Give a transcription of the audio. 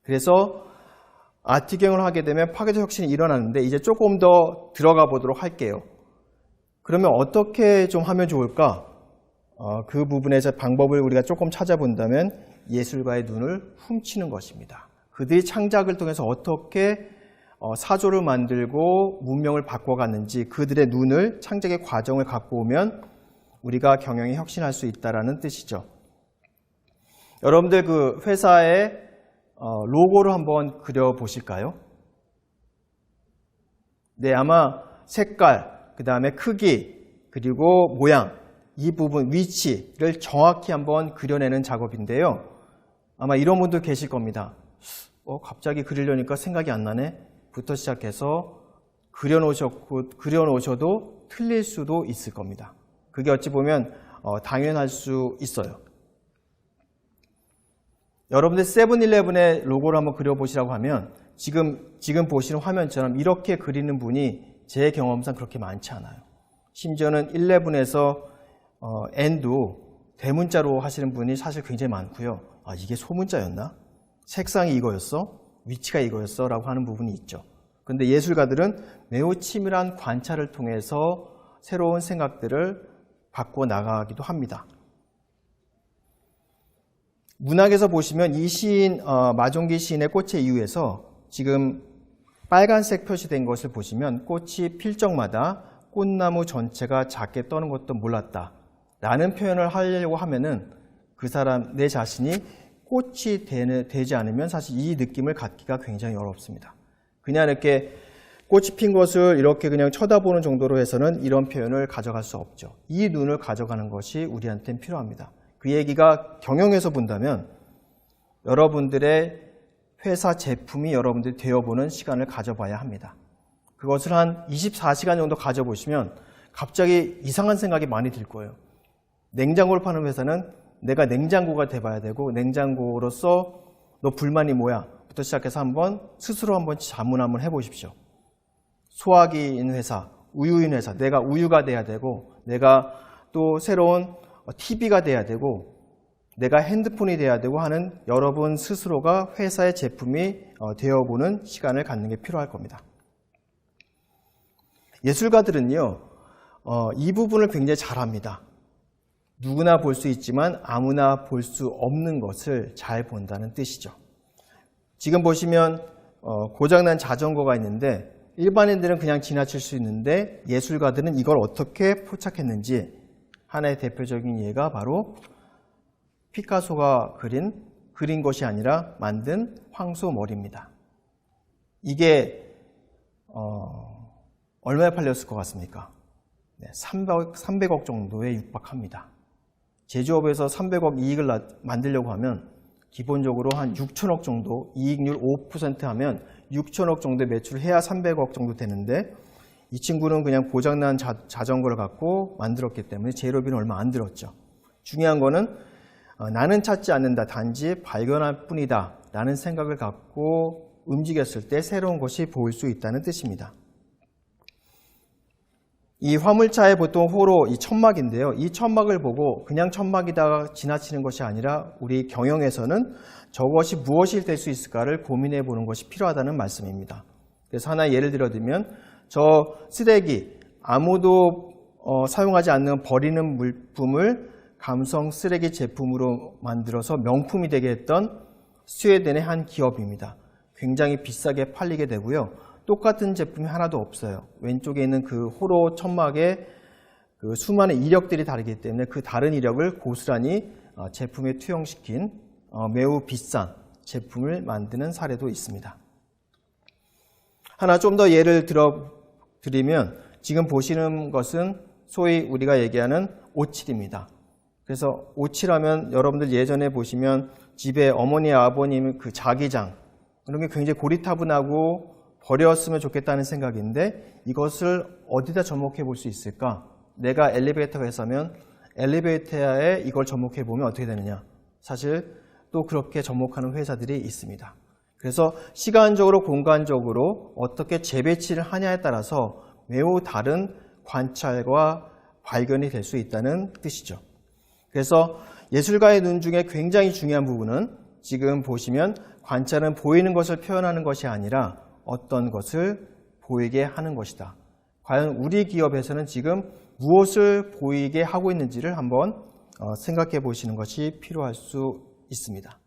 그래서 아티경을 하게 되면 파괴적 혁신이 일어나는데 이제 조금 더 들어가 보도록 할게요. 그러면 어떻게 좀 하면 좋을까? 그 부분에서 방법을 우리가 조금 찾아본다면 예술가의 눈을 훔치는 것입니다. 그들이 창작을 통해서 어떻게 사조를 만들고 문명을 바꿔갔는지 그들의 눈을, 창작의 과정을 갖고 오면 우리가 경영에 혁신할 수 있다는 뜻이죠. 여러분들 그 회사의 로고를 한번 그려보실까요? 네, 아마 색깔, 그 다음에 크기, 그리고 모양, 이 부분, 위치를 정확히 한번 그려내는 작업인데요. 아마 이런 분들 계실 겁니다. 갑자기 그리려니까 생각이 안 나네? 부터 시작해서 그려놓으셔도 틀릴 수도 있을 겁니다. 그게 어찌 보면 당연할 수 있어요. 여러분들 세븐일레븐의 로고를 한번 그려보시라고 하면 지금 보시는 화면처럼 이렇게 그리는 분이 제 경험상 그렇게 많지 않아요. 심지어는 11에서 N도 대문자로 하시는 분이 사실 굉장히 많고요. 이게 소문자였나? 색상이 이거였어? 위치가 이거였어? 라고 하는 부분이 있죠. 그런데 예술가들은 매우 치밀한 관찰을 통해서 새로운 생각들을 바꿔 나가기도 합니다. 문학에서 보시면 이 시인, 마종기 시인의 꽃의 이유에서 지금 빨간색 표시된 것을 보시면 꽃이 필 적마다 꽃나무 전체가 작게 떠는 것도 몰랐다 라는 표현을 하려고 하면은 그 사람, 내 자신이 꽃이 되지 않으면 사실 이 느낌을 갖기가 굉장히 어렵습니다. 그냥 이렇게 꽃이 핀 것을 이렇게 그냥 쳐다보는 정도로 해서는 이런 표현을 가져갈 수 없죠. 이 눈을 가져가는 것이 우리한테는 필요합니다. 그 얘기가 경영에서 본다면 여러분들의 회사 제품이 여러분들이 되어보는 시간을 가져봐야 합니다. 그것을 한 24시간 정도 가져보시면 갑자기 이상한 생각이 많이 들 거예요. 냉장고를 파는 회사는 내가 냉장고가 돼봐야 되고, 냉장고로서 너 불만이 뭐야? 부터 시작해서 스스로 한번 자문 한번 해보십시오. 소화기인 회사, 우유인 회사, 내가 우유가 돼야 되고, 내가 또 새로운 TV가 돼야 되고, 내가 핸드폰이 돼야 되고 하는 여러분 스스로가 회사의 제품이 되어보는 시간을 갖는 게 필요할 겁니다. 예술가들은요, 이 부분을 굉장히 잘합니다. 누구나 볼 수 있지만 아무나 볼 수 없는 것을 잘 본다는 뜻이죠. 지금 보시면 고장난 자전거가 있는데 일반인들은 그냥 지나칠 수 있는데 예술가들은 이걸 어떻게 포착했는지 하나의 대표적인 예가 바로 피카소가 그린 것이 아니라 만든 황소머리입니다. 이게 얼마에 팔렸을 것 같습니까? 네, 300억 정도에 육박합니다. 제조업에서 300억 이익을 만들려고 하면 기본적으로 한 6천억 정도, 이익률 5% 하면 6천억 정도의 매출을 해야 300억 정도 되는데 이 친구는 그냥 고장난 자전거를 갖고 만들었기 때문에 재료비는 얼마 안 들었죠. 중요한 거는 나는 찾지 않는다, 단지 발견할 뿐이다 라는 생각을 갖고 움직였을 때 새로운 것이 보일 수 있다는 뜻입니다. 이 화물차의 보통 호로 이 천막인데요. 이 천막을 보고 그냥 천막이다 지나치는 것이 아니라 우리 경영에서는 저것이 무엇이 될 수 있을까를 고민해 보는 것이 필요하다는 말씀입니다. 그래서 하나 예를 들면 저 쓰레기, 아무도 사용하지 않는 버리는 물품을 감성 쓰레기 제품으로 만들어서 명품이 되게 했던 스웨덴의 한 기업입니다. 굉장히 비싸게 팔리게 되고요. 똑같은 제품이 하나도 없어요. 왼쪽에 있는 그 호로 천막에 그 수많은 이력들이 다르기 때문에 그 다른 이력을 고스란히 제품에 투영시킨 매우 비싼 제품을 만드는 사례도 있습니다. 하나 좀 더 예를 들어드리면 지금 보시는 것은 소위 우리가 얘기하는 오칠입니다. 그래서 오칠하면 여러분들 예전에 보시면 집에 어머니 아버님 그 자기장 이런 게 굉장히 고리타분하고 버렸으면 좋겠다는 생각인데 이것을 어디다 접목해 볼 수 있을까? 내가 엘리베이터가 있으면 엘리베이터에 이걸 접목해 보면 어떻게 되느냐? 사실 또 그렇게 접목하는 회사들이 있습니다. 그래서 시간적으로 공간적으로 어떻게 재배치를 하냐에 따라서 매우 다른 관찰과 발견이 될 수 있다는 뜻이죠. 그래서 예술가의 눈 중에 굉장히 중요한 부분은 지금 보시면 관찰은 보이는 것을 표현하는 것이 아니라 어떤 것을 보이게 하는 것이다. 과연 우리 기업에서는 지금 무엇을 보이게 하고 있는지를 한번 생각해 보시는 것이 필요할 수 있습니다.